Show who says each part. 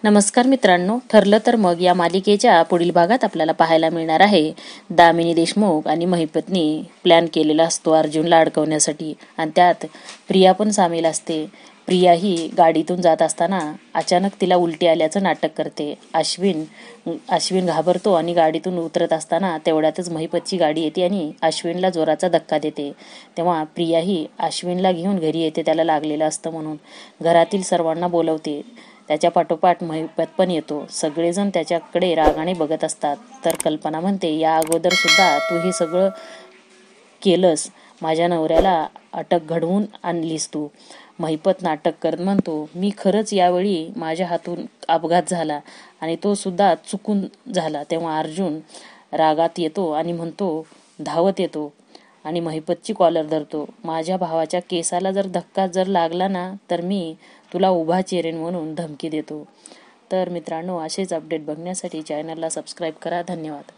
Speaker 1: नमस्कार मित्रांनो, ठरलं तर मग या मालिकेच्या पुढील भागात आपल्याला पाहायला मिळणार आहे दामिनी देशमुख आणि महिपतनी प्लॅन केलेला असतो अर्जुनला अडकवण्यासाठी आणि त्यात प्रिया पण सामील असते. प्रिया ही गाडीतून जात असताना अचानक तिला उलटी आल्याचं नाटक करते. अश्विन घाबरतो आणि गाडीतून उतरत असताना तेवढ्यातच महिपतची गाडी येते आणि अश्विनला जोराचा धक्का देते. तेव्हा प्रिया ही अश्विनला घेऊन घरी येते, त्याला लागलेलं असतं म्हणून. घरातील सर्वांना बोलवते. त्याच्या पाठोपाठ महिपत पण येतो. सगळेजण त्याच्याकडे रागाने बघत असतात. तर कल्पना म्हणते, या अगोदर सुद्धा तू हे सगळं केलंस, माझ्या नवऱ्याला अटक घडवून आणलीस तू. महिपत नाटक करत म्हणतो, मी खरंच यावेळी माझ्या हातून अपघात झाला आणि तो सुद्धा चुकून झाला. तेव्हा अर्जुन रागात येतो आणि म्हणतो, धावत येतो आणि महिपतची कॉलर धरतो. माझ्या भावाच्या केसाला जर धक्का लागला ना तर मी तुला उभा चेरेन म्हणून धमकी देतो. तर मित्रांनो, असेच अपडेट बघण्यासाठी चॅनलला सबस्क्राईब करा. धन्यवाद.